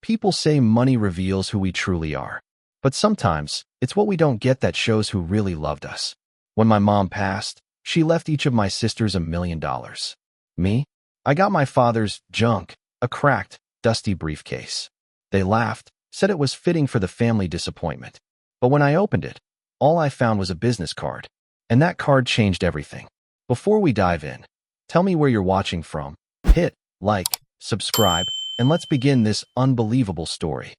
People say money reveals who we truly are. But sometimes, it's what we don't get that shows who really loved us. When my mom passed, she left each of my sisters $1 million. Me? I got my father's junk, a cracked, dusty briefcase. They laughed, said it was fitting for the family disappointment. But when I opened it, all I found was a business card. And that card changed everything. Before we dive in, tell me where you're watching from. Hit like, subscribe, and let's begin this unbelievable story.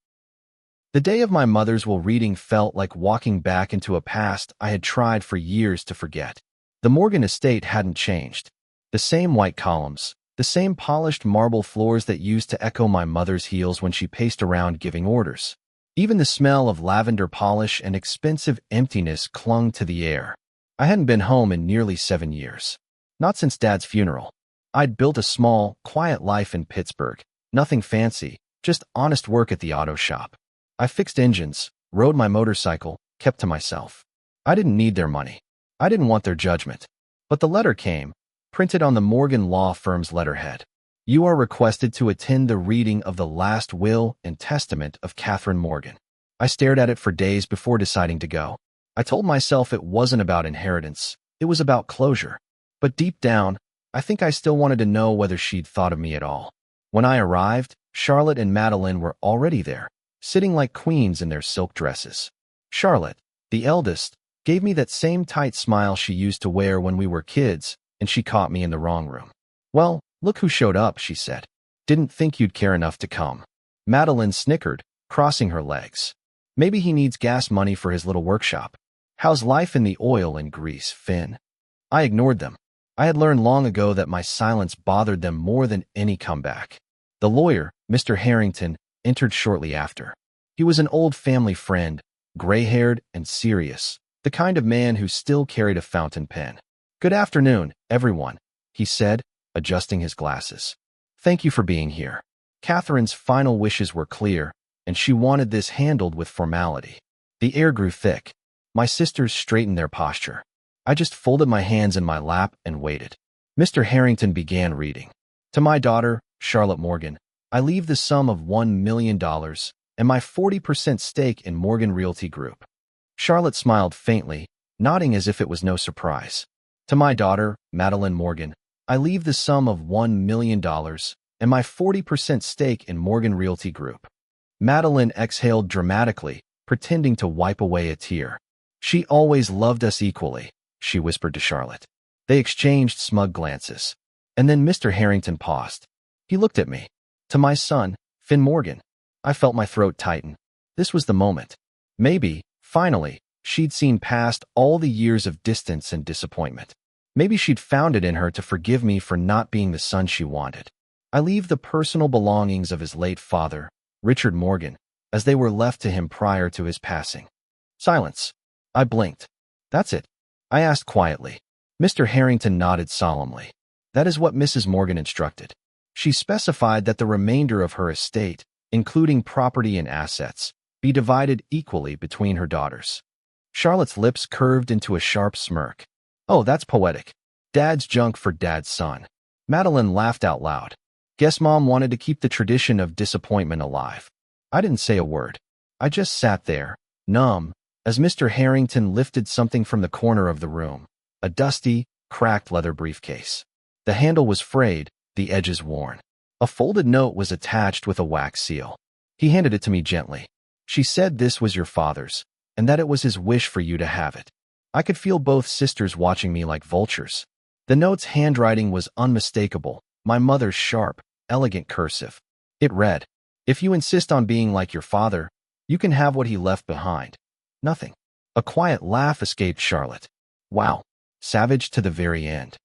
The day of my mother's will reading felt like walking back into a past I had tried for years to forget. The Morgan estate hadn't changed. The same white columns, the same polished marble floors that used to echo my mother's heels when she paced around giving orders. Even the smell of lavender polish and expensive emptiness clung to the air. I hadn't been home in nearly 7 years. Not since Dad's funeral. I'd built a small, quiet life in Pittsburgh. Nothing fancy, just honest work at the auto shop. I fixed engines, rode my motorcycle, kept to myself. I didn't need their money. I didn't want their judgment. But the letter came, printed on the Morgan Law Firm's letterhead. You are requested to attend the reading of the last will and testament of Catherine Morgan. I stared at it for days before deciding to go. I told myself it wasn't about inheritance. It was about closure. But deep down, I think I still wanted to know whether she'd thought of me at all. When I arrived, Charlotte and Madeline were already there, sitting like queens in their silk dresses. Charlotte, the eldest, gave me that same tight smile she used to wear when we were kids, and she caught me in the wrong room. Well, look who showed up, she said. Didn't think you'd care enough to come. Madeline snickered, crossing her legs. Maybe he needs gas money for his little workshop. How's life in the oil and grease, Finn? I ignored them. I had learned long ago that my silence bothered them more than any comeback. The lawyer, Mr. Harrington, entered shortly after. He was an old family friend, gray-haired and serious, the kind of man who still carried a fountain pen. Good afternoon, everyone, he said, adjusting his glasses. Thank you for being here. Catherine's final wishes were clear, and she wanted this handled with formality. The air grew thick. My sisters straightened their posture. I just folded my hands in my lap and waited. Mr. Harrington began reading. To my daughter, Charlotte Morgan, I leave the sum of $1 million and my 40% stake in Morgan Realty Group. Charlotte smiled faintly, nodding as if it was no surprise. To my daughter, Madeline Morgan, I leave the sum of $1 million and my 40% stake in Morgan Realty Group. Madeline exhaled dramatically, pretending to wipe away a tear. She always loved us equally, she whispered to Charlotte. They exchanged smug glances. And then Mr. Harrington paused. He looked at me. To my son, Finn Morgan. I felt my throat tighten. This was the moment. Maybe, finally, she'd seen past all the years of distance and disappointment. Maybe she'd found it in her to forgive me for not being the son she wanted. I leave the personal belongings of his late father, Richard Morgan, as they were left to him prior to his passing. Silence. I blinked. That's it? I asked quietly. Mr. Harrington nodded solemnly. That is what Mrs. Morgan instructed. She specified that the remainder of her estate, including property and assets, be divided equally between her daughters. Charlotte's lips curved into a sharp smirk. Oh, that's poetic. Dad's junk for Dad's son. Madeline laughed out loud. Guess Mom wanted to keep the tradition of disappointment alive. I didn't say a word. I just sat there, numb, as Mr. Harrington lifted something from the corner of the room, a dusty, cracked leather briefcase. The handle was frayed, the edges worn. A folded note was attached with a wax seal. He handed it to me gently. She said this was your father's, and that it was his wish for you to have it. I could feel both sisters watching me like vultures. The note's handwriting was unmistakable, my mother's sharp, elegant cursive. It read, If you insist on being like your father, you can have what he left behind. Nothing. A quiet laugh escaped Charlotte. Wow. Savage to the very end.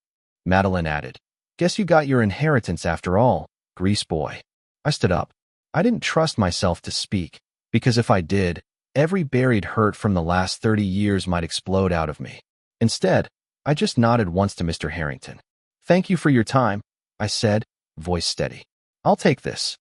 Madeline added, Guess you got your inheritance after all, grease boy. I stood up. I didn't trust myself to speak, because if I did, every buried hurt from the last 30 years might explode out of me. Instead, I just nodded once to Mr. Harrington. Thank you for your time, I said, voice steady. I'll take this.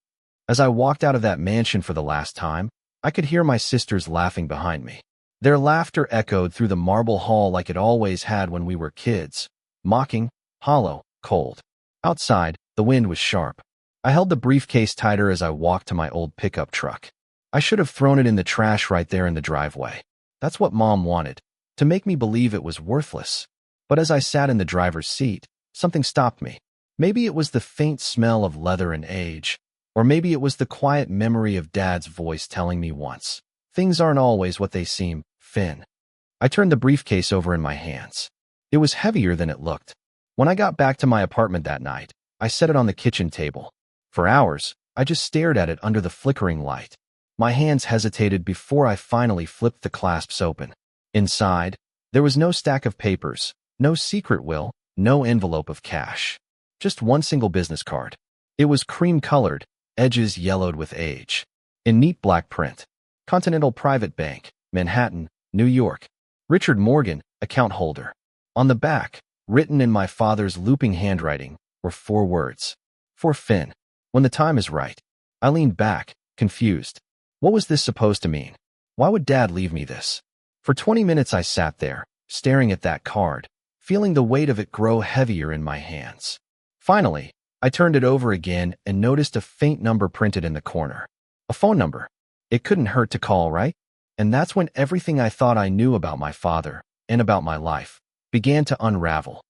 As I walked out of that mansion for the last time, I could hear my sisters laughing behind me. Their laughter echoed through the marble hall like it always had when we were kids, mocking, hollow, cold. Outside, the wind was sharp. I held the briefcase tighter as I walked to my old pickup truck. I should have thrown it in the trash right there in the driveway. That's what Mom wanted, to make me believe it was worthless. But as I sat in the driver's seat, something stopped me. Maybe it was the faint smell of leather and age, or maybe it was the quiet memory of Dad's voice telling me once, "Things aren't always what they seem, Finn." I turned the briefcase over in my hands. It was heavier than it looked. When I got back to my apartment that night, I set it on the kitchen table. For hours, I just stared at it under the flickering light. My hands hesitated before I finally flipped the clasps open. Inside, there was no stack of papers, no secret will, no envelope of cash. Just one single business card. It was cream-colored, edges yellowed with age. In neat black print. Continental Private Bank, Manhattan, New York. Richard Morgan, account holder. On the back, written in my father's looping handwriting, were 4 words. For Finn. When the time is right. I leaned back, confused. What was this supposed to mean? Why would Dad leave me this? For 20 minutes I sat there, staring at that card, feeling the weight of it grow heavier in my hands. Finally, I turned it over again and noticed a faint number printed in the corner. A phone number. It couldn't hurt to call, right? And that's when everything I thought I knew about my father, and about my life, began to unravel.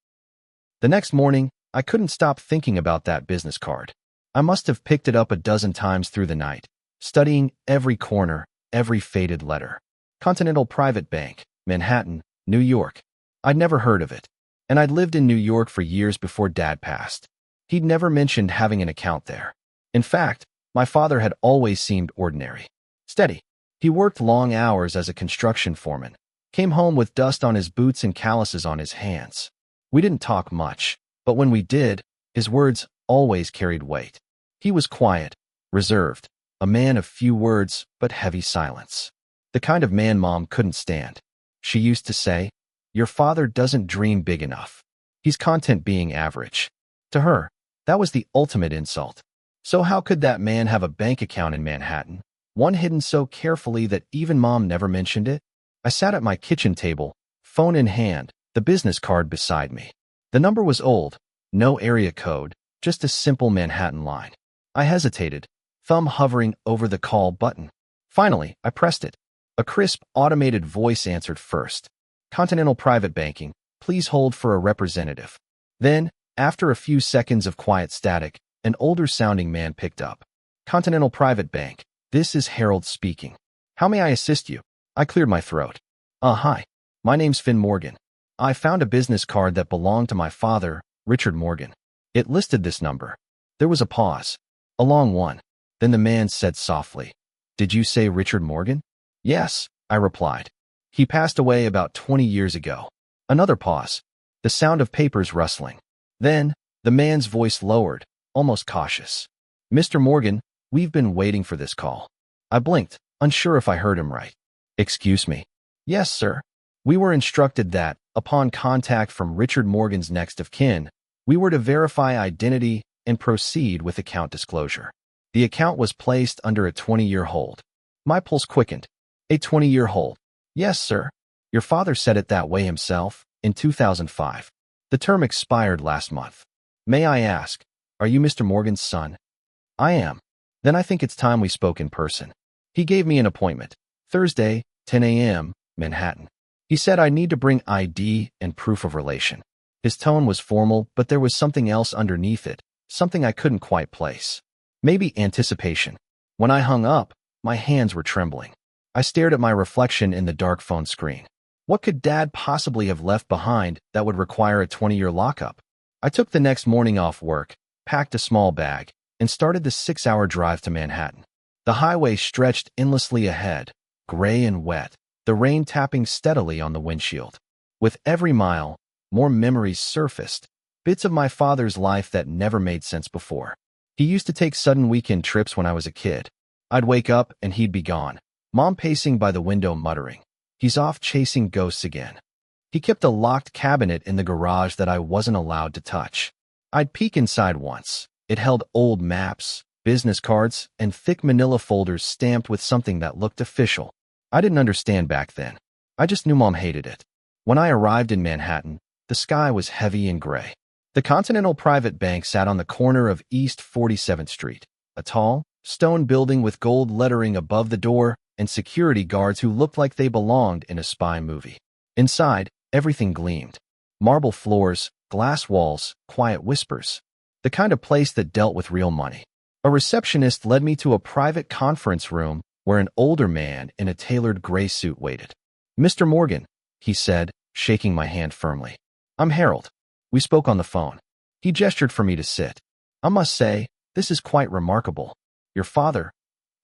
The next morning, I couldn't stop thinking about that business card. I must have picked it up a dozen times through the night, studying every corner, every faded letter. Continental Private Bank, Manhattan, New York. I'd never heard of it, and I'd lived in New York for years before Dad passed. He'd never mentioned having an account there. In fact, my father had always seemed ordinary. Steady. He worked long hours as a construction foreman, came home with dust on his boots and calluses on his hands. We didn't talk much, but when we did, his words always carried weight. He was quiet, reserved, a man of few words but heavy silence. The kind of man Mom couldn't stand. She used to say, "Your father doesn't dream big enough. He's content being average." To her, that was the ultimate insult. So how could that man have a bank account in Manhattan, one hidden so carefully that even Mom never mentioned it? I sat at my kitchen table, phone in hand, the business card beside me. The number was old, no area code, just a simple Manhattan line. I hesitated, thumb hovering over the call button. Finally, I pressed it. A crisp, automated voice answered first. "Continental Private Banking, please hold for a representative." Then, after a few seconds of quiet static, an older-sounding man picked up. "Continental Private Bank, this is Harold speaking. How may I assist you?" I cleared my throat. Hi. My name's Finn Morgan. I found a business card that belonged to my father, Richard Morgan. It listed this number." There was a pause. A long one. Then the man said softly, "Did you say Richard Morgan?" "Yes," I replied. "He passed away about 20 years ago." Another pause. The sound of papers rustling. Then, the man's voice lowered, almost cautious. "Mr. Morgan, we've been waiting for this call." I blinked, unsure if I heard him right. "Excuse me." "Yes, sir. We were instructed that, upon contact from Richard Morgan's next of kin, we were to verify identity and proceed with account disclosure. The account was placed under a 20-year hold." My pulse quickened. "A 20-year hold?" "Yes, sir. Your father said it that way himself, in 2005. The term expired last month. May I ask, are you Mr. Morgan's son?" "I am." "Then I think it's time we spoke in person." He gave me an appointment. Thursday, 10 a.m., Manhattan. He said I need to bring ID and proof of relation. His tone was formal, but there was something else underneath it, something I couldn't quite place. Maybe anticipation. When I hung up, my hands were trembling. I stared at my reflection in the dark phone screen. What could Dad possibly have left behind that would require a 20-year lockup? I took the next morning off work, packed a small bag, and started the 6-hour drive to Manhattan. The highway stretched endlessly ahead, gray and wet, the rain tapping steadily on the windshield. With every mile, more memories surfaced, bits of my father's life that never made sense before. He used to take sudden weekend trips when I was a kid. I'd wake up and he'd be gone. Mom pacing by the window muttering, "He's off chasing ghosts again." He kept a locked cabinet in the garage that I wasn't allowed to touch. I'd peek inside once. It held old maps, business cards, and thick manila folders stamped with something that looked official. I didn't understand back then. I just knew Mom hated it. When I arrived in Manhattan, the sky was heavy and gray. The Continental Private Bank sat on the corner of East 47th Street, a tall, stone building with gold lettering above the door and security guards who looked like they belonged in a spy movie. Inside, everything gleamed. Marble floors, glass walls, quiet whispers. The kind of place that dealt with real money. A receptionist led me to a private conference room where an older man in a tailored gray suit waited. "Mr. Morgan," he said, shaking my hand firmly. "I'm Harold. We spoke on the phone." He gestured for me to sit. "I must say, this is quite remarkable. Your father,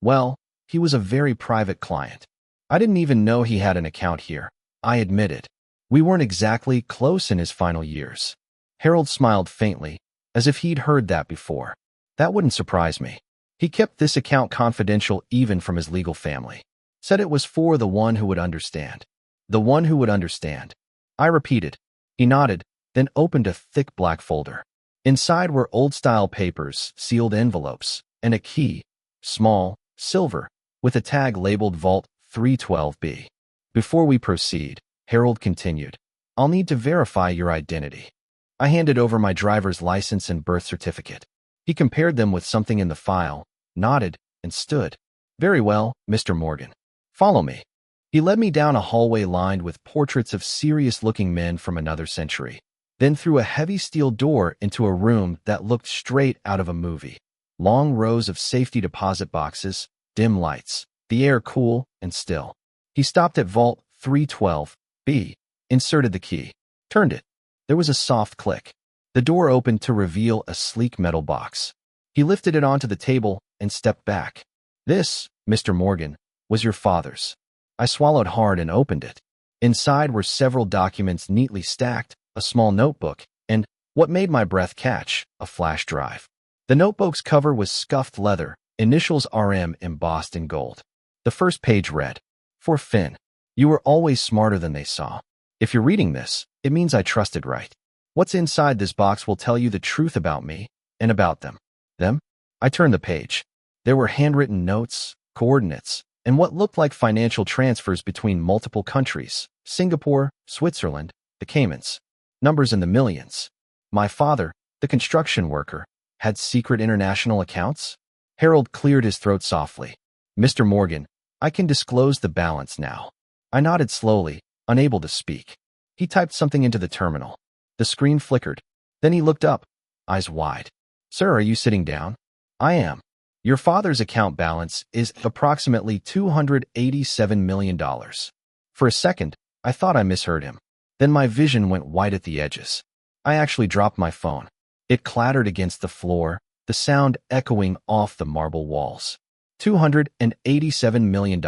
well, he was a very private client. I didn't even know he had an account here," I admitted. "We weren't exactly close in his final years." Harold smiled faintly, as if he'd heard that before. "That wouldn't surprise me. He kept this account confidential even from his legal family. Said it was for the one who would understand." "The one who would understand," I repeated. He nodded, then opened a thick black folder. Inside were old-style papers, sealed envelopes, and a key, small, silver, with a tag labeled Vault 312B. "Before we proceed," Harold continued, "I'll need to verify your identity." I handed over my driver's license and birth certificate. He compared them with something in the file, nodded, and stood. "Very well, Mr. Morgan. Follow me." He led me down a hallway lined with portraits of serious-looking men from another century, then through a heavy steel door into a room that looked straight out of a movie. Long rows of safety deposit boxes, dim lights, the air cool and still. He stopped at Vault 312B, inserted the key, turned it. There was a soft click. The door opened to reveal a sleek metal box. He lifted it onto the table and stepped back. "This, Mr. Morgan, was your father's." I swallowed hard and opened it. Inside were several documents neatly stacked, a small notebook, and, what made my breath catch, a flash drive. The notebook's cover was scuffed leather, initials RM embossed in gold. The first page read, "For Finn. You were always smarter than they saw. If you're reading this, it means I trusted right. What's inside this box will tell you the truth about me and about them." Them? I turned the page. There were handwritten notes, coordinates, and what looked like financial transfers between multiple countries, Singapore, Switzerland, the Caymans. Numbers in the millions. My father, the construction worker, had secret international accounts? Harold cleared his throat softly. "Mr. Morgan, I can disclose the balance now." I nodded slowly, unable to speak. He typed something into the terminal. The screen flickered. Then he looked up, eyes wide. "Sir, are you sitting down?" "I am. Your father's account balance is approximately $287 million. For a second, I thought I misheard him. Then my vision went white at the edges. I actually dropped my phone. It clattered against the floor, the sound echoing off the marble walls. $287 million.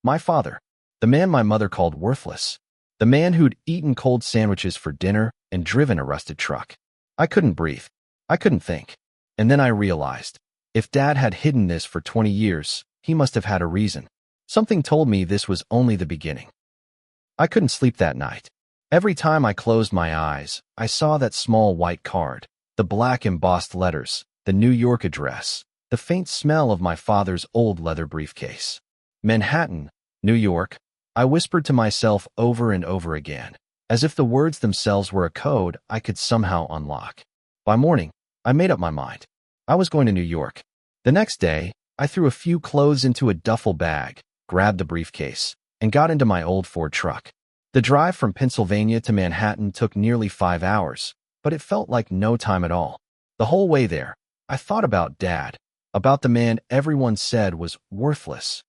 My father, the man my mother called worthless, the man who'd eaten cold sandwiches for dinner and driven a rusted truck. I couldn't breathe. I couldn't think. And then I realized, if Dad had hidden this for 20 years, he must have had a reason. Something told me this was only the beginning. I couldn't sleep that night. Every time I closed my eyes, I saw that small white card, the black embossed letters, the New York address, the faint smell of my father's old leather briefcase. Manhattan, New York, I whispered to myself over and over again, as if the words themselves were a code I could somehow unlock. By morning, I made up my mind. I was going to New York. The next day, I threw a few clothes into a duffel bag, grabbed the briefcase, and got into my old Ford truck. The drive from Pennsylvania to Manhattan took nearly 5 hours, but it felt like no time at all. The whole way there, I thought about Dad, about the man everyone said was worthless,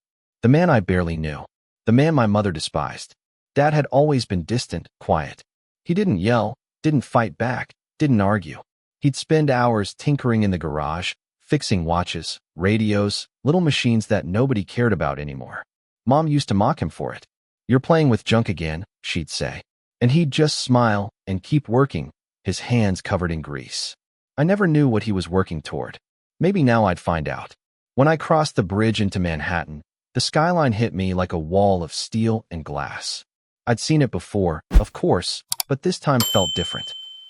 the man I barely knew, the man my mother despised. Dad had always been distant, quiet. He didn't yell, didn't fight back, didn't argue. He'd spend hours tinkering in the garage, fixing watches, radios, little machines that nobody cared about anymore. Mom used to mock him for it. "You're playing with junk again," she'd say. And he'd just smile and keep working, his hands covered in grease. I never knew what he was working toward. Maybe now I'd find out. When I crossed the bridge into Manhattan, the skyline hit me like a wall of steel and glass. I'd seen it before, of course, but this time felt different.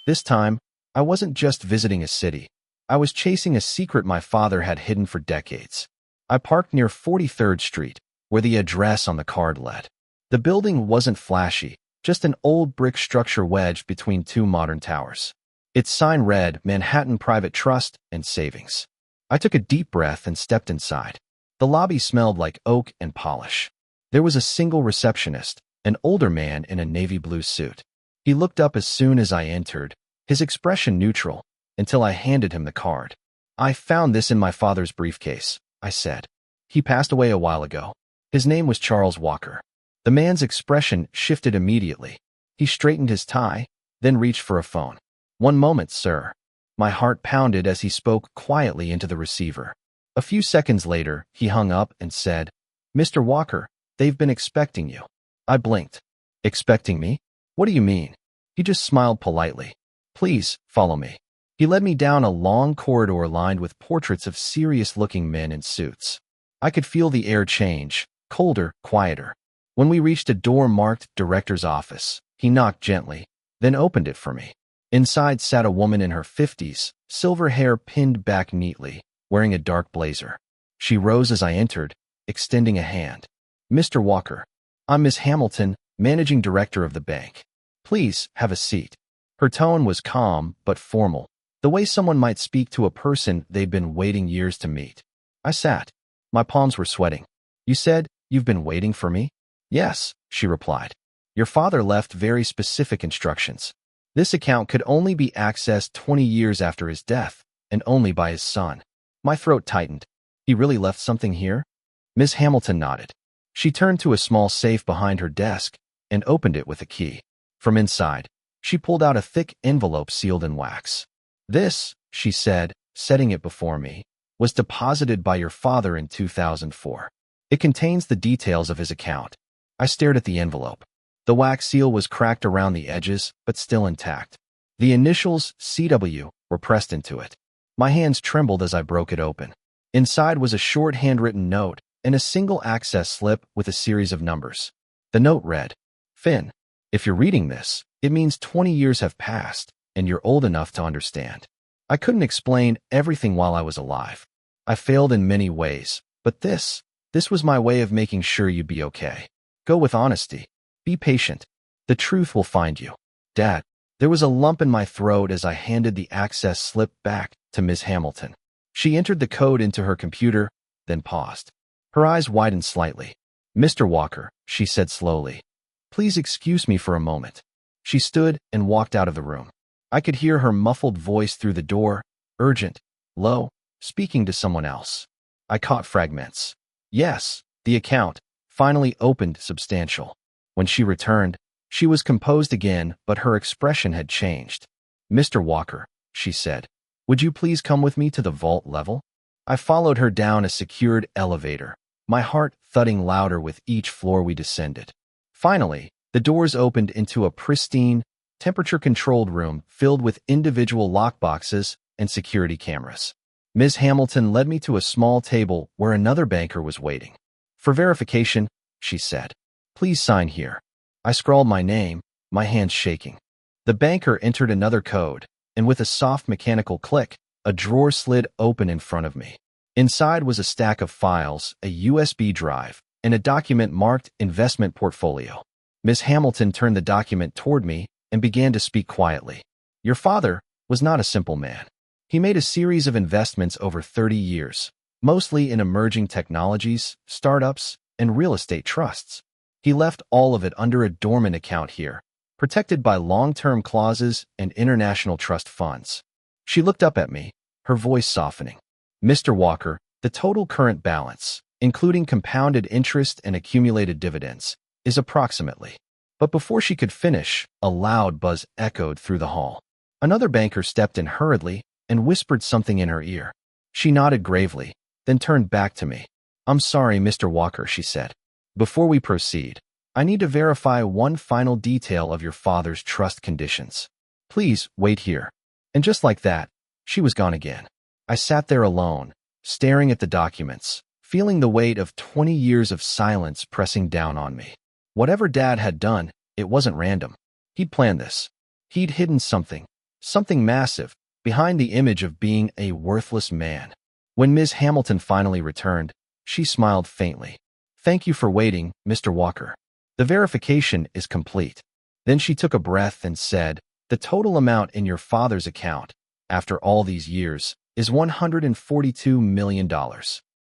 This time, I wasn't just visiting a city. I was chasing a secret my father had hidden for decades. I parked near 43rd Street, where the address on the card led. The building wasn't flashy, just an old brick structure wedged between two modern towers. Its sign read Manhattan Private Trust and Savings. I took a deep breath and stepped inside. The lobby smelled like oak and polish. There was a single receptionist, an older man in a navy blue suit. He looked up as soon as I entered, his expression neutral, until I handed him the card. "I found this in my father's briefcase," I said. "He passed away a while ago. His name was Charles Walker." The man's expression shifted immediately. He straightened his tie, then reached for a phone. "One moment, sir." My heart pounded as he spoke quietly into the receiver. A few seconds later, he hung up and said, "Mr. Walker, they've been expecting you." I blinked. "Expecting me? What do you mean?" He just smiled politely. "Please, follow me." He led me down a long corridor lined with portraits of serious-looking men in suits. I could feel the air change, colder, quieter. When we reached a door marked Director's Office, he knocked gently, then opened it for me. Inside sat a woman in her 50s, silver hair pinned back neatly, wearing a dark blazer. She rose as I entered, extending a hand. "Mr. Walker, I'm Miss Hamilton, Managing Director of the bank. Please, have a seat." Her tone was calm but formal, the way someone might speak to a person they'd been waiting years to meet. I sat. My palms were sweating. "You said you've been waiting for me?" "Yes," she replied. "Your father left very specific instructions. This account could only be accessed 20 years after his death, and only by his son." My throat tightened. "He really left something here?" Miss Hamilton nodded. She turned to a small safe behind her desk and opened it with a key. From inside, she pulled out a thick envelope sealed in wax. "This," she said, setting it before me, "was deposited by your father in 2004. It contains the details of his account." I stared at the envelope. The wax seal was cracked around the edges, but still intact. The initials CW were pressed into it. My hands trembled as I broke it open. Inside was a short handwritten note and a single access slip with a series of numbers. The note read, "Finn, if you're reading this, it means 20 years have passed, and you're old enough to understand. I couldn't explain everything while I was alive. I failed in many ways, but this was my way of making sure you'd be okay. Go with honesty. Be patient. The truth will find you." "Dad." There was a lump in my throat as I handed the access slip back to Ms. Hamilton. She entered the code into her computer, then paused. Her eyes widened slightly. "Mr. Walker," she said slowly, "please excuse me for a moment." She stood and walked out of the room. I could hear her muffled voice through the door, urgent, low, speaking to someone else. I caught fragments. Yes, the account, finally opened, substantial. When she returned, she was composed again, but her expression had changed. "Mr. Walker," she said, "would you please come with me to the vault level?" I followed her down a secured elevator, my heart thudding louder with each floor we descended. Finally, the doors opened into a pristine, temperature-controlled room filled with individual lockboxes and security cameras. Ms. Hamilton led me to a small table where another banker was waiting. "For verification," she said, "please sign here." I scrawled my name, my hands shaking. The banker entered another code, and with a soft mechanical click, a drawer slid open in front of me. Inside was a stack of files, a USB drive, and a document marked Investment Portfolio. Ms. Hamilton turned the document toward me and began to speak quietly. "Your father was not a simple man. He made a series of investments over 30 years, mostly in emerging technologies, startups, and real estate trusts. He left all of it under a dormant account here, protected by long-term clauses and international trust funds." She looked up at me, her voice softening. "Mr. Walker, the total current balance, including compounded interest and accumulated dividends, is approximately..." But before she could finish, a loud buzz echoed through the hall. Another banker stepped in hurriedly and whispered something in her ear. She nodded gravely, then turned back to me. "I'm sorry, Mr. Walker," she said. "Before we proceed, I need to verify one final detail of your father's trust conditions. Please wait here." And just like that, she was gone again. I sat there alone, staring at the documents, feeling the weight of 20 years of silence pressing down on me. Whatever Dad had done, it wasn't random. He'd planned this. He'd hidden something massive, behind the image of being a worthless man. When Ms. Hamilton finally returned, she smiled faintly. "Thank you for waiting, Mr. Walker. The verification is complete." Then she took a breath and said, The total amount in your father's account, after all these years, is $142 million.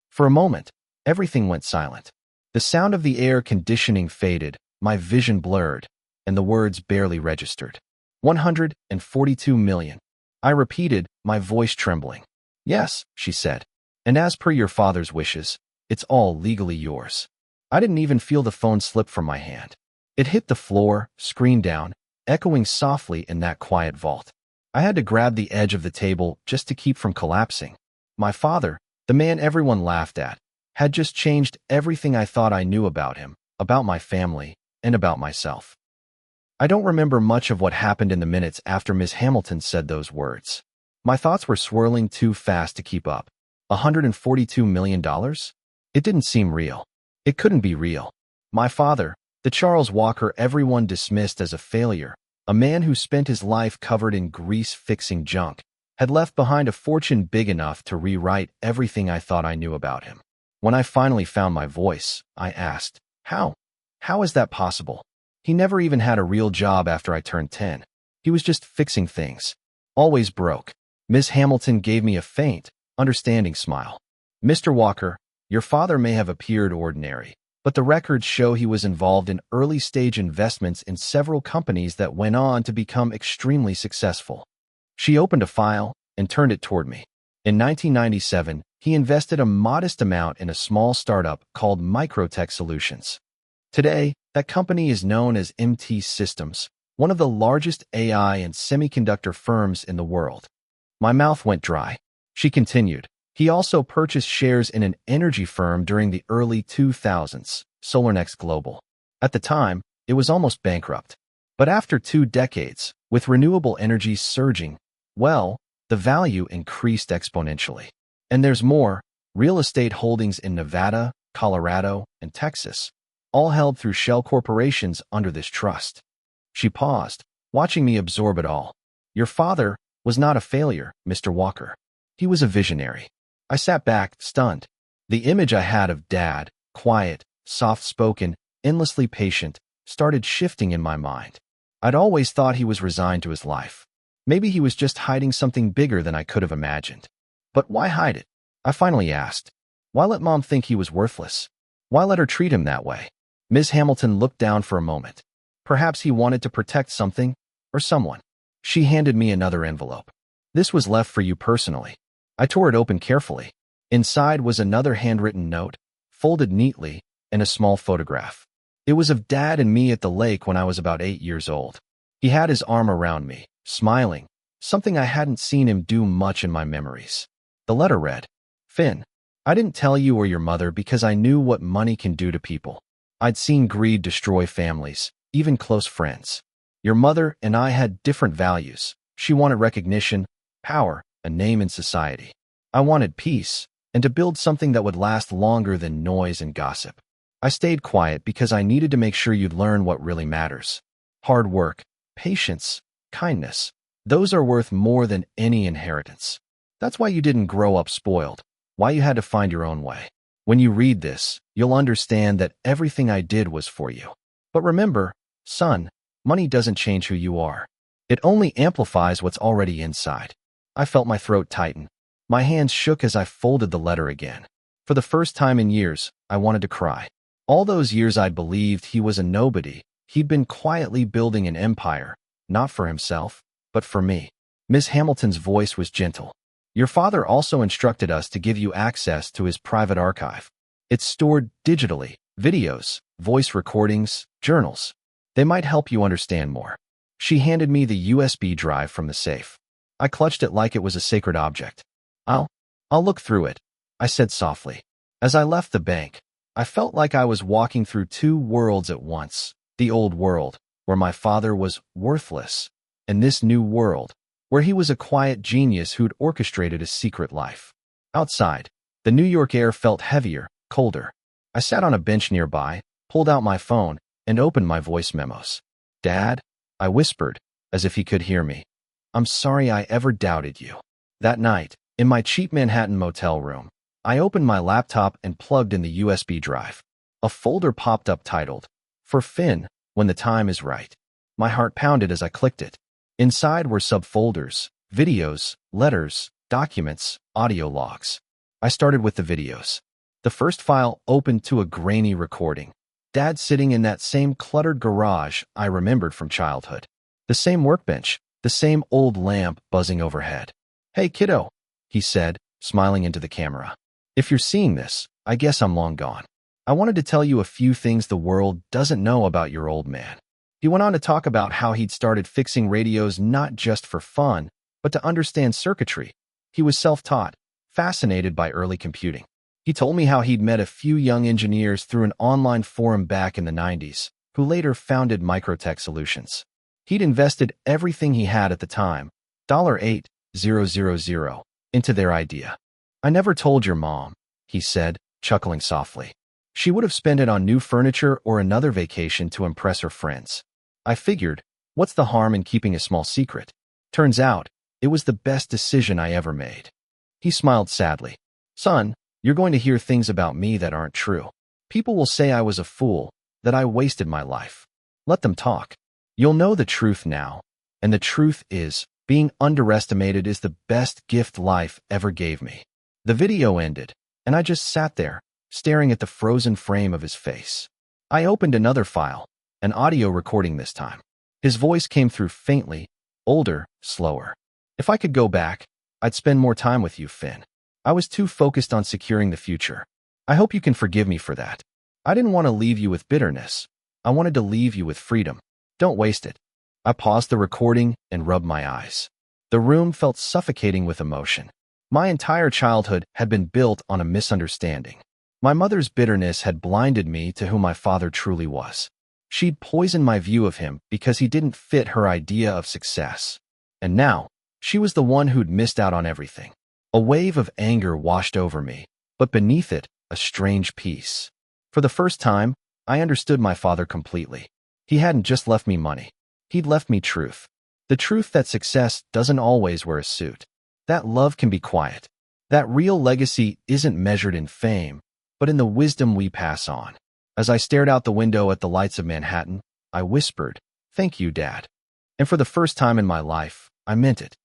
For a moment, everything went silent. The sound of the air conditioning faded, my vision blurred, and the words barely registered. 142 million. I repeated, my voice trembling. Yes, she said. And as per your father's wishes, it's all legally yours. I didn't even feel the phone slip from my hand. It hit the floor, screen down, echoing softly in that quiet vault. I had to grab the edge of the table just to keep from collapsing. My father, the man everyone laughed at, had just changed everything I thought I knew about him, about my family, and about myself. I don't remember much of what happened in the minutes after Miss Hamilton said those words. My thoughts were swirling too fast to keep up. $142 million? It didn't seem real. It couldn't be real. My father, the Charles Walker everyone dismissed as a failure, a man who spent his life covered in grease-fixing junk, had left behind a fortune big enough to rewrite everything I thought I knew about him. When I finally found my voice, I asked, how? How is that possible? He never even had a real job after I turned 10. He was just fixing things. Always broke. Miss Hamilton gave me a faint, understanding smile. Mr. Walker, your father may have appeared ordinary, but the records show he was involved in early-stage investments in several companies that went on to become extremely successful. She opened a file and turned it toward me. In 1997, he invested a modest amount in a small startup called Microtech Solutions. Today, that company is known as MT Systems, one of the largest AI and semiconductor firms in the world. My mouth went dry. She continued, he also purchased shares in an energy firm during the early 2000s, SolarNext Global. At the time, it was almost bankrupt. But after 2 decades, with renewable energy surging, well, the value increased exponentially. And there's more, real estate holdings in Nevada, Colorado, and Texas, all held through shell corporations under this trust. She paused, watching me absorb it all. Your father was not a failure, Mr. Walker. He was a visionary. I sat back, stunned. The image I had of Dad, quiet, soft-spoken, endlessly patient, started shifting in my mind. I'd always thought he was resigned to his life. Maybe he was just hiding something bigger than I could have imagined. But why hide it? I finally asked. Why let Mom think he was worthless? Why let her treat him that way? Ms. Hamilton looked down for a moment. Perhaps he wanted to protect something or someone. She handed me another envelope. This was left for you personally. I tore it open carefully. Inside was another handwritten note, folded neatly, and a small photograph. It was of Dad and me at the lake when I was about 8 years old. He had his arm around me, smiling, something I hadn't seen him do much in my memories. The letter read, Finn, I didn't tell you or your mother because I knew what money can do to people. I'd seen greed destroy families, even close friends. Your mother and I had different values. She wanted recognition, power, a name in society. I wanted peace, and to build something that would last longer than noise and gossip. I stayed quiet because I needed to make sure you'd learn what really matters. Hard work, patience, kindness. Those are worth more than any inheritance. That's why you didn't grow up spoiled, why you had to find your own way. When you read this, you'll understand that everything I did was for you. But remember, son, money doesn't change who you are. It only amplifies what's already inside. I felt my throat tighten. My hands shook as I folded the letter again. For the first time in years, I wanted to cry. All those years I'd believed he was a nobody. He'd been quietly building an empire, not for himself, but for me. Miss Hamilton's voice was gentle. Your father also instructed us to give you access to his private archive. It's stored digitally, videos, voice recordings, journals. They might help you understand more. She handed me the USB drive from the safe. I clutched it like it was a sacred object. I'll look through it, I said softly. As I left the bank, I felt like I was walking through 2 worlds at once. The old world, where my father was worthless, and this new world, where he was a quiet genius who'd orchestrated a secret life. Outside, the New York air felt heavier, colder. I sat on a bench nearby, pulled out my phone, and opened my voice memos. Dad, I whispered, as if he could hear me. I'm sorry I ever doubted you. That night, in my cheap Manhattan motel room, I opened my laptop and plugged in the USB drive. A folder popped up titled, For Finn, When the Time is Right. My heart pounded as I clicked it. Inside were subfolders, videos, letters, documents, audio logs. I started with the videos. The first file opened to a grainy recording. Dad sitting in that same cluttered garage I remembered from childhood. The same workbench, the same old lamp buzzing overhead. "Hey, kiddo," he said, smiling into the camera. "If you're seeing this, I guess I'm long gone. I wanted to tell you a few things the world doesn't know about your old man." He went on to talk about how he'd started fixing radios not just for fun, but to understand circuitry. He was self-taught, fascinated by early computing. He told me how he'd met a few young engineers through an online forum back in the 90s, who later founded Microtech Solutions. He'd invested everything he had at the time, $8,000, into their idea. "I never told your mom," he said, chuckling softly. "She would have spent it on new furniture or another vacation to impress her friends. I figured, what's the harm in keeping a small secret? Turns out, it was the best decision I ever made." He smiled sadly. "Son, you're going to hear things about me that aren't true. People will say I was a fool, that I wasted my life. Let them talk. You'll know the truth now. And the truth is, being underestimated is the best gift life ever gave me." The video ended, and I just sat there, staring at the frozen frame of his face. I opened another file, an audio recording this time. His voice came through faintly, older, slower. "If I could go back, I'd spend more time with you, Finn. I was too focused on securing the future. I hope you can forgive me for that. I didn't want to leave you with bitterness. I wanted to leave you with freedom. Don't waste it." I paused the recording and rubbed my eyes. The room felt suffocating with emotion. My entire childhood had been built on a misunderstanding. My mother's bitterness had blinded me to who my father truly was. She'd poisoned my view of him because he didn't fit her idea of success. And now, she was the one who'd missed out on everything. A wave of anger washed over me, but beneath it, a strange peace. For the first time, I understood my father completely. He hadn't just left me money. He'd left me truth. The truth that success doesn't always wear a suit. That love can be quiet. That real legacy isn't measured in fame, but in the wisdom we pass on. As I stared out the window at the lights of Manhattan, I whispered, "Thank you, Dad." And for the first time in my life, I meant it.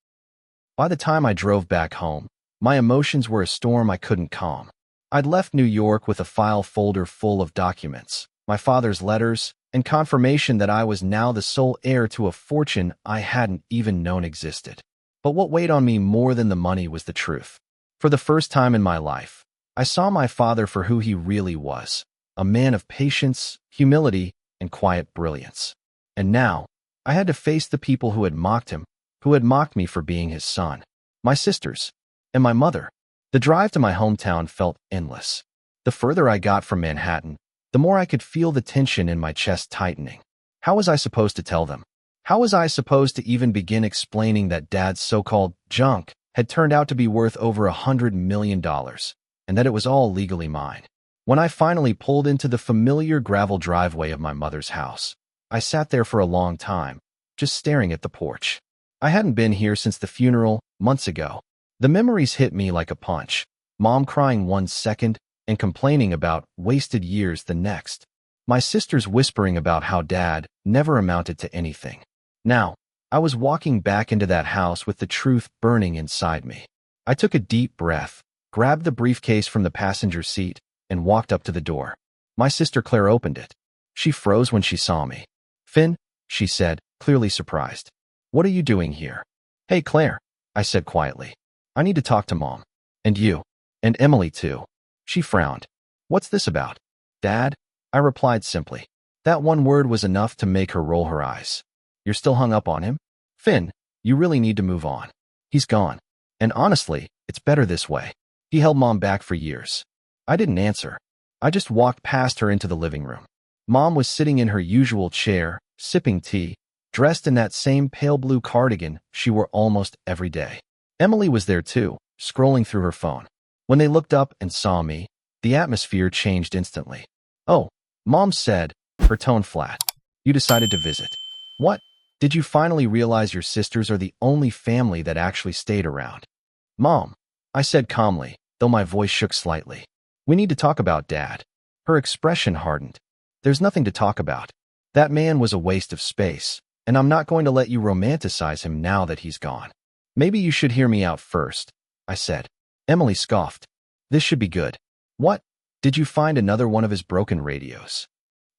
By the time I drove back home, my emotions were a storm I couldn't calm. I'd left New York with a file folder full of documents, my father's letters, and confirmation that I was now the sole heir to a fortune I hadn't even known existed. But what weighed on me more than the money was the truth. For the first time in my life, I saw my father for who he really was, a man of patience, humility, and quiet brilliance. And now, I had to face the people who had mocked him, who had mocked me for being his son, my sisters, and my mother. The drive to my hometown felt endless. The further I got from Manhattan, the more I could feel the tension in my chest tightening. How was I supposed to tell them? How was I supposed to even begin explaining that Dad's so-called junk had turned out to be worth over $100 million, and that it was all legally mine? When I finally pulled into the familiar gravel driveway of my mother's house, I sat there for a long time, just staring at the porch. I hadn't been here since the funeral, months ago. The memories hit me like a punch. Mom crying one second and complaining about wasted years the next. My sisters whispering about how Dad never amounted to anything. Now, I was walking back into that house with the truth burning inside me. I took a deep breath, grabbed the briefcase from the passenger seat, and walked up to the door. My sister Claire opened it. She froze when she saw me. "Finn," she said, clearly surprised. "What are you doing here?" "Hey, Claire," I said quietly. "I need to talk to Mom. And you. And Emily, too." She frowned. "What's this about?" "Dad," I replied simply. That one word was enough to make her roll her eyes. "You're still hung up on him? Finn, you really need to move on. He's gone. And honestly, it's better this way. He held Mom back for years." I didn't answer. I just walked past her into the living room. Mom was sitting in her usual chair, sipping tea, dressed in that same pale blue cardigan she wore almost every day. Emily was there too, scrolling through her phone. When they looked up and saw me, the atmosphere changed instantly. "Oh," Mom said, her tone flat. "You decided to visit. What? Did you finally realize your sisters are the only family that actually stayed around?" "Mom," I said calmly, though my voice shook slightly. "We need to talk about Dad." Her expression hardened. "There's nothing to talk about. That man was a waste of space. and I'm not going to let you romanticize him now that he's gone. Maybe you should hear me out first, I said. Emily scoffed. This should be good. What? Did you find another one of his broken radios?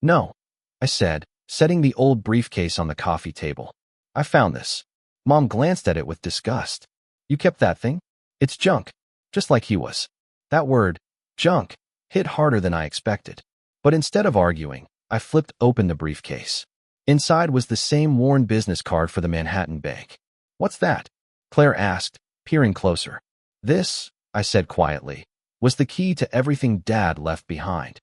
No, I said, setting the old briefcase on the coffee table. I found this. Mom glanced at it with disgust. You kept that thing? It's junk, just like he was. That word, junk, hit harder than I expected. But instead of arguing, I flipped open the briefcase. Inside was the same worn business card for the Manhattan Bank. What's that? Claire asked, peering closer. This, I said quietly, was the key to everything Dad left behind.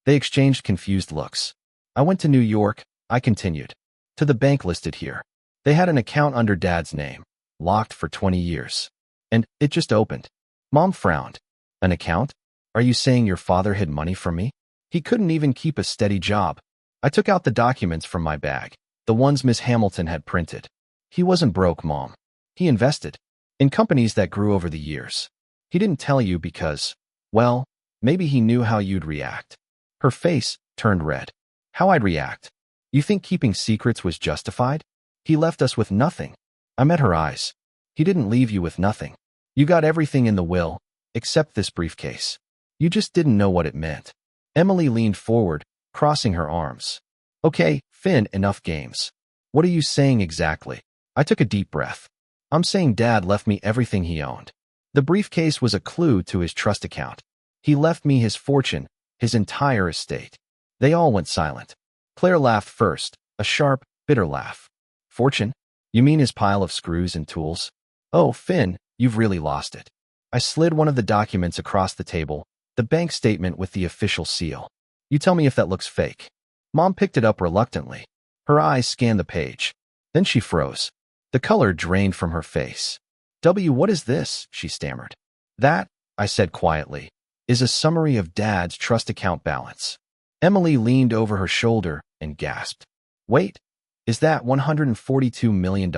They exchanged confused looks. I went to New York, I continued, to the bank listed here. They had an account under Dad's name, locked for 20 years. And it just opened. Mom frowned. An account? Are you saying your father hid money from me? He couldn't even keep a steady job. I took out the documents from my bag, the ones Miss Hamilton had printed. He wasn't broke, Mom. He invested in companies that grew over the years. He didn't tell you because, well, maybe he knew how you'd react. Her face turned red. How I'd react? You think keeping secrets was justified? He left us with nothing. I met her eyes. He didn't leave you with nothing. You got everything in the will, except this briefcase. You just didn't know what it meant. Emily leaned forward, crossing her arms. Okay, Finn, enough games. What are you saying exactly? I took a deep breath. I'm saying Dad left me everything he owned. The briefcase was a clue to his trust account. He left me his fortune, his entire estate. They all went silent. Claire laughed first, a sharp, bitter laugh. Fortune? You mean his pile of screws and tools? Oh, Finn, you've really lost it. I slid one of the documents across the table, the bank statement with the official seal. You tell me if that looks fake. Mom picked it up reluctantly. Her eyes scanned the page. Then she froze. The color drained from her face. What is this? She stammered. That, I said quietly, is a summary of Dad's trust account balance. Emily leaned over her shoulder and gasped. Wait, is that $142 million?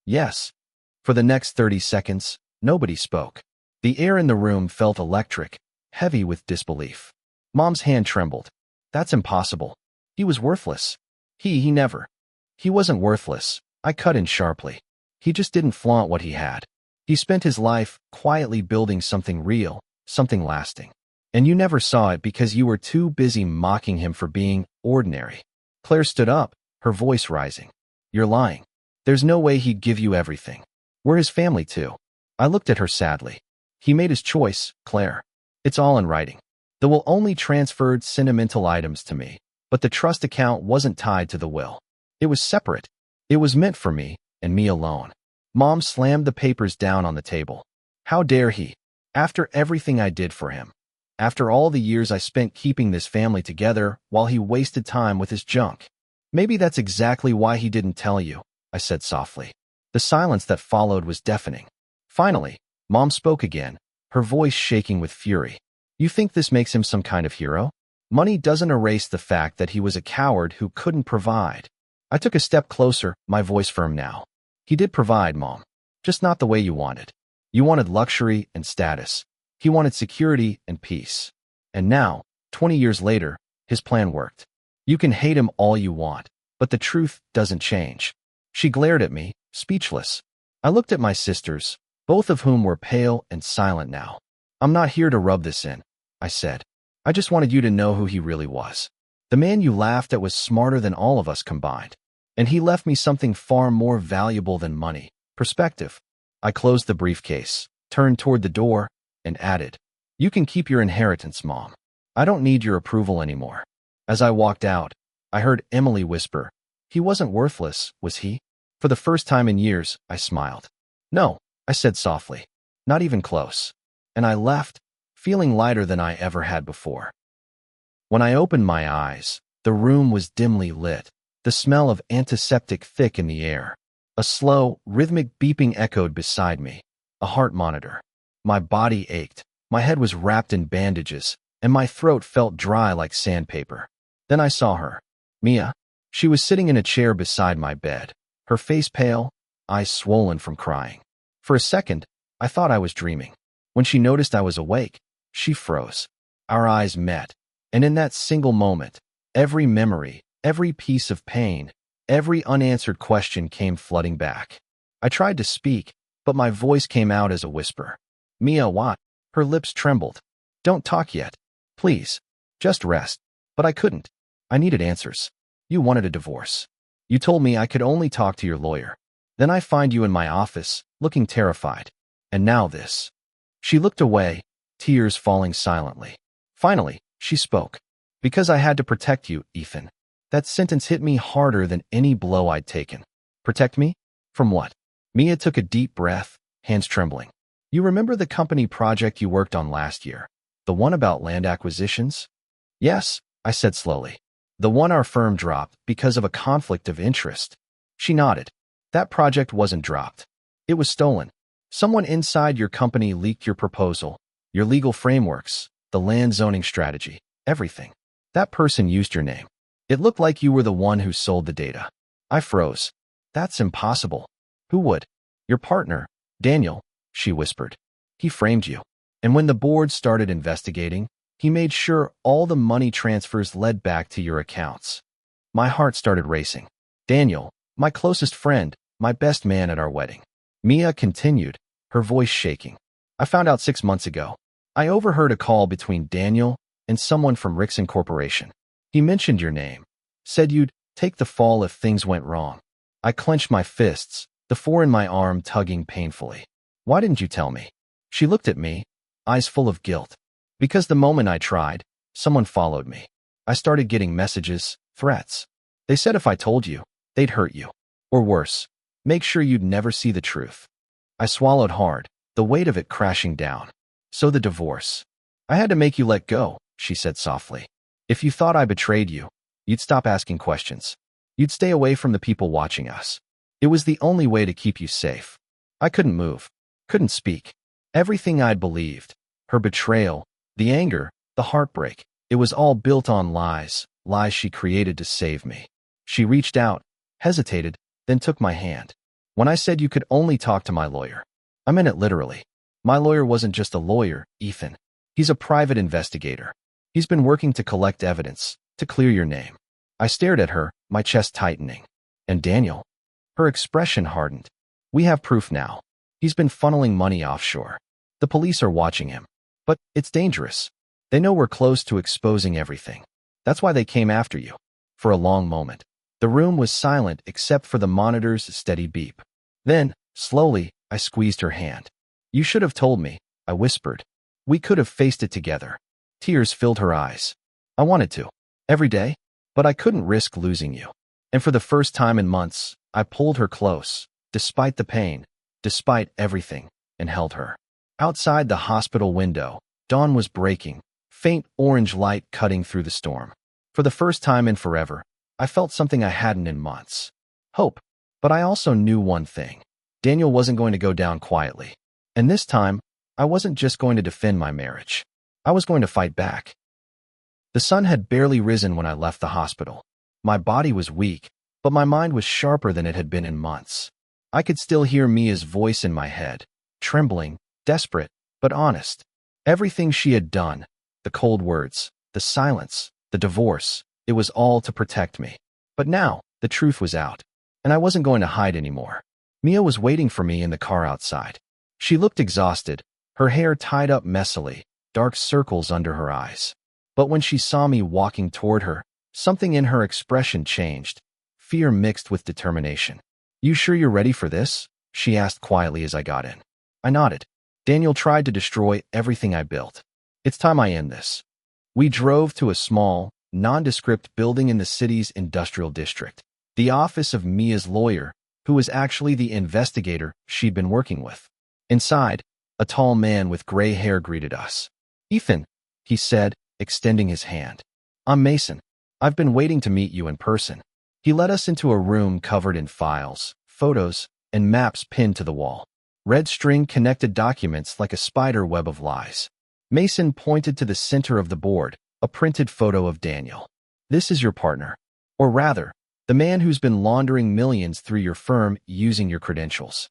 Yes. For the next 30 seconds, nobody spoke. The air in the room felt electric, heavy with disbelief. Mom's hand trembled. That's impossible. He was worthless. He never. He wasn't worthless, I cut in sharply. He just didn't flaunt what he had. He spent his life quietly building something real, something lasting. And you never saw it because you were too busy mocking him for being ordinary. Claire stood up, her voice rising. You're lying. There's no way he'd give you everything. We're his family too. I looked at her sadly. He made his choice, Claire. It's all in writing. The will only transferred sentimental items to me, but the trust account wasn't tied to the will. It was separate. It was meant for me, and me alone. Mom slammed the papers down on the table. How dare he? After everything I did for him. After all the years I spent keeping this family together while he wasted time with his junk. Maybe that's exactly why he didn't tell you, I said softly. The silence that followed was deafening. Finally, Mom spoke again, her voice shaking with fury. You think this makes him some kind of hero? Money doesn't erase the fact that he was a coward who couldn't provide. I took a step closer, my voice firm now. He did provide, Mom. Just not the way you wanted. You wanted luxury and status. He wanted security and peace. And now, 20 years later, his plan worked. You can hate him all you want, but the truth doesn't change. She glared at me, speechless. I looked at my sisters, both of whom were pale and silent now. I'm not here to rub this in, I said. I just wanted you to know who he really was. The man you laughed at was smarter than all of us combined. And he left me something far more valuable than money, perspective. I closed the briefcase, turned toward the door, and added, You can keep your inheritance, Mom. I don't need your approval anymore. As I walked out, I heard Emily whisper, He wasn't worthless, was he? For the first time in years, I smiled. No, I said softly. Not even close. And I left, feeling lighter than I ever had before. When I opened my eyes, the room was dimly lit, the smell of antiseptic thick in the air. A slow, rhythmic beeping echoed beside me, a heart monitor. My body ached, my head was wrapped in bandages, and my throat felt dry like sandpaper. Then I saw her. Mia. She was sitting in a chair beside my bed, her face pale, eyes swollen from crying. For a second, I thought I was dreaming. When she noticed I was awake, she froze. Our eyes met, and in that single moment, every memory, every piece of pain, Every unanswered question came flooding back. I tried to speak, but my voice came out as a whisper. Mia, what? Her lips trembled. Don't talk yet. Please. Just rest. But I couldn't. I needed answers. You wanted a divorce. You told me I could only talk to your lawyer. Then I find you in my office, looking terrified. And now this. She looked away, tears falling silently. Finally, she spoke. Because I had to protect you, Ethan. That sentence hit me harder than any blow I'd taken. Protect me? From what? Mia took a deep breath, hands trembling. You remember the company project you worked on last year? The one about land acquisitions? Yes, I said slowly. The one our firm dropped because of a conflict of interest. She nodded. That project wasn't dropped. It was stolen. Someone inside your company leaked your proposal, your legal frameworks, the land zoning strategy, everything. That person used your name. It looked like you were the one who sold the data. I froze. That's impossible. Who would? Your partner, Daniel, she whispered. He framed you. And when the board started investigating, he made sure all the money transfers led back to your accounts. My heart started racing. Daniel, my closest friend, my best man at our wedding. Mia continued, her voice shaking. I found out 6 months ago. I overheard a call between Daniel and someone from Rickson Corporation. He mentioned your name, said you'd take the fall if things went wrong. I clenched my fists, the four in my arm tugging painfully. Why didn't you tell me? She looked at me, eyes full of guilt. Because the moment I tried, someone followed me. I started getting messages, threats. They said if I told you, they'd hurt you. Or worse, make sure you'd never see the truth. I swallowed hard, the weight of it crashing down. So the divorce. I had to make you let go, she said softly. If you thought I betrayed you, you'd stop asking questions. You'd stay away from the people watching us. It was the only way to keep you safe. I couldn't move, couldn't speak. Everything I'd believed, her betrayal, the anger, the heartbreak, it was all built on lies, lies she created to save me. She reached out, hesitated, then took my hand. When I said you could only talk to my lawyer, I meant it literally. My lawyer wasn't just a lawyer, Ethan. He's a private investigator. He's been working to collect evidence, to clear your name. I stared at her, my chest tightening. And Daniel? Her expression hardened. We have proof now. He's been funneling money offshore. The police are watching him. But it's dangerous. They know we're close to exposing everything. That's why they came after you. For a long moment, the room was silent except for the monitor's steady beep. Then, slowly, I squeezed her hand. You should have told me, I whispered. We could have faced it together. Tears filled her eyes. I wanted to. Every day. But I couldn't risk losing you. And for the first time in months, I pulled her close, despite the pain, despite everything, and held her. Outside the hospital window, dawn was breaking, faint orange light cutting through the storm. For the first time in forever, I felt something I hadn't in months. Hope. But I also knew one thing. Daniel wasn't going to go down quietly. And this time, I wasn't just going to defend my marriage. I was going to fight back. The sun had barely risen when I left the hospital. My body was weak, but my mind was sharper than it had been in months. I could still hear Mia's voice in my head, trembling, desperate, but honest. Everything she had done, the cold words, the silence, the divorce, it was all to protect me. But now, the truth was out, and I wasn't going to hide anymore. Mia was waiting for me in the car outside. She looked exhausted, her hair tied up messily, dark circles under her eyes. But when she saw me walking toward her, something in her expression changed, fear mixed with determination. You sure you're ready for this? She asked quietly as I got in. I nodded. Daniel tried to destroy everything I built. It's time I end this. We drove to a small, nondescript building in the city's industrial district, the office of Mia's lawyer, who was actually the investigator she'd been working with. Inside, a tall man with gray hair greeted us. Ethan, he said, extending his hand. I'm Mason. I've been waiting to meet you in person. He led us into a room covered in files, photos, and maps pinned to the wall. Red string connected documents like a spider web of lies. Mason pointed to the center of the board, a printed photo of Daniel. This is your partner. Or rather, the man who's been laundering millions through your firm using your credentials.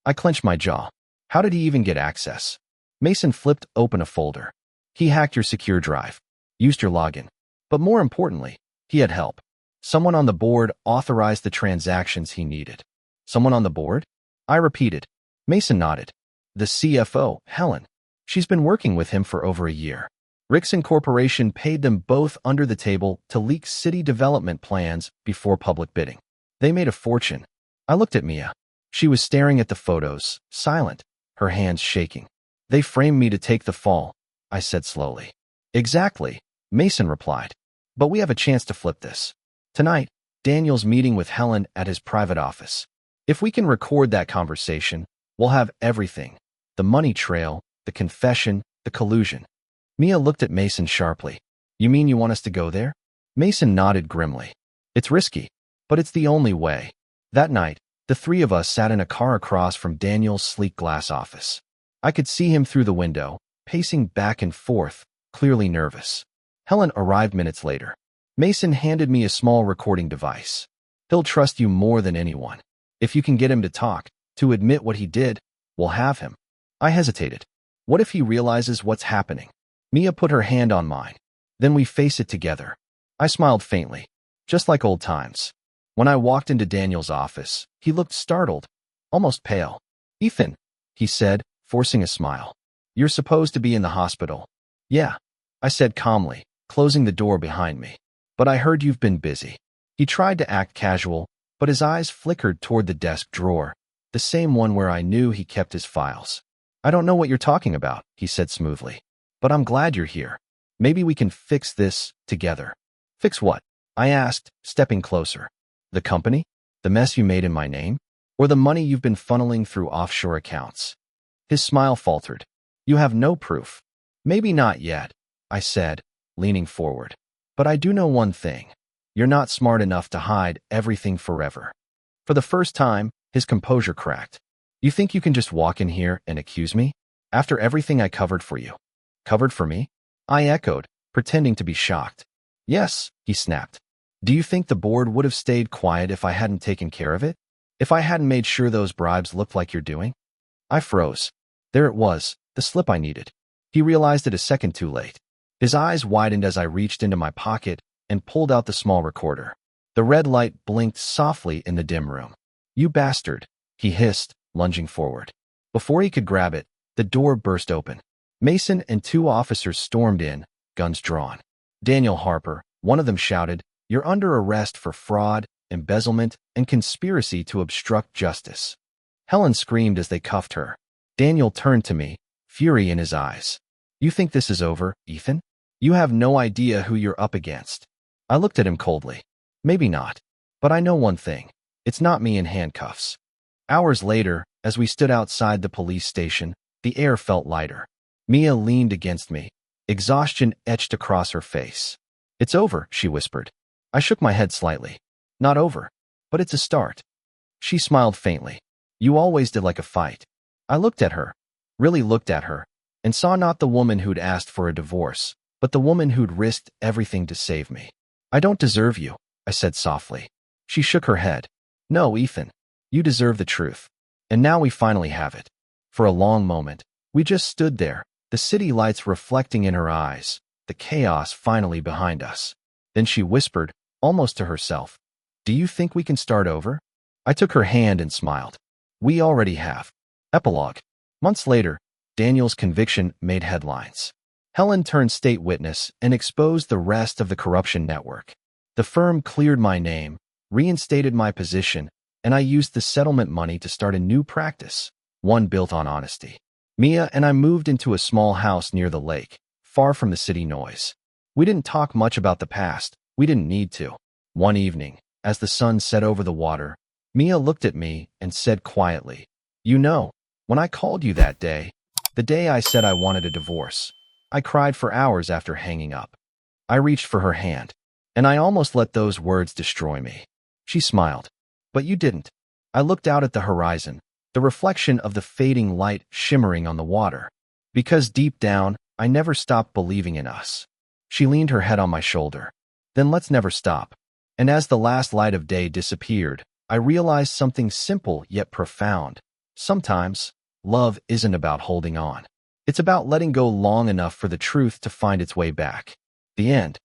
I clenched my jaw. How did he even get access? Mason flipped open a folder. He hacked your secure drive, used your login. But more importantly, he had help. Someone on the board authorized the transactions he needed. Someone on the board? I repeated. Mason nodded. The CFO, Helen. She's been working with him for over a year. Rickson Corporation paid them both under the table to leak city development plans before public bidding. They made a fortune. I looked at Mia. She was staring at the photos, silent, her hands shaking. They framed me to take the fall, I said slowly. Exactly, Mason replied. But we have a chance to flip this. Tonight, Daniel's meeting with Helen at his private office. If we can record that conversation, we'll have everything. The money trail, the confession, the collusion. Mia looked at Mason sharply. You mean you want us to go there? Mason nodded grimly. It's risky, but it's the only way. That night, the three of us sat in a car across from Daniel's sleek glass office. I could see him through the window, pacing back and forth, clearly nervous. Helen arrived minutes later. Mason handed me a small recording device. He'll trust you more than anyone. If you can get him to talk, to admit what he did, we'll have him. I hesitated. What if he realizes what's happening? Mia put her hand on mine. Then we face it together. I smiled faintly, just like old times. When I walked into Daniel's office, he looked startled, almost pale. Ethan, he said, forcing a smile. You're supposed to be in the hospital. Yeah, I said calmly, closing the door behind me. But I heard you've been busy. He tried to act casual, but his eyes flickered toward the desk drawer, the same one where I knew he kept his files. I don't know what you're talking about, he said smoothly. But I'm glad you're here. Maybe we can fix this together. Fix what? I asked, stepping closer. The company? The mess you made in my name? Or the money you've been funneling through offshore accounts? His smile faltered. You have no proof. Maybe not yet, I said, leaning forward. But I do know one thing. You're not smart enough to hide everything forever. For the first time, his composure cracked. You think you can just walk in here and accuse me? After everything I covered for you? Covered for me? I echoed, pretending to be shocked. Yes, he snapped. Do you think the board would have stayed quiet if I hadn't taken care of it? If I hadn't made sure those bribes looked like you're doing? I froze. There it was, the slip I needed. He realized it a second too late. His eyes widened as I reached into my pocket and pulled out the small recorder. The red light blinked softly in the dim room. You bastard, he hissed, lunging forward. Before he could grab it, the door burst open. Mason and two officers stormed in, guns drawn. Daniel Harper, one of them shouted, You're under arrest for fraud, embezzlement, and conspiracy to obstruct justice. Helen screamed as they cuffed her. Daniel turned to me, fury in his eyes. You think this is over, Ethan? You have no idea who you're up against. I looked at him coldly. Maybe not. But I know one thing. It's not me in handcuffs. Hours later, as we stood outside the police station, the air felt lighter. Mia leaned against me. Exhaustion etched across her face. It's over, she whispered. I shook my head slightly. Not over. But it's a start. She smiled faintly. You always did like a fight. I looked at her, really looked at her, and saw not the woman who'd asked for a divorce, but the woman who'd risked everything to save me. I don't deserve you, I said softly. She shook her head. No, Ethan. You deserve the truth. And now we finally have it. For a long moment, we just stood there, the city lights reflecting in her eyes, the chaos finally behind us. Then she whispered, almost to herself, Do you think we can start over? I took her hand and smiled. We already have. Epilogue. Months later, Daniel's conviction made headlines. Helen turned state witness and exposed the rest of the corruption network. The firm cleared my name, reinstated my position, and I used the settlement money to start a new practice, one built on honesty. Mia and I moved into a small house near the lake, far from the city noise. We didn't talk much about the past. We didn't need to. One evening, as the sun set over the water, Mia looked at me and said quietly, You know, when I called you that day, the day I said I wanted a divorce, I cried for hours after hanging up. I reached for her hand, and I almost let those words destroy me. She smiled. But you didn't. I looked out at the horizon, the reflection of the fading light shimmering on the water. Because deep down, I never stopped believing in us. She leaned her head on my shoulder. Then let's never stop. And as the last light of day disappeared, I realized something simple yet profound. Sometimes, love isn't about holding on. It's about letting go long enough for the truth to find its way back. The end.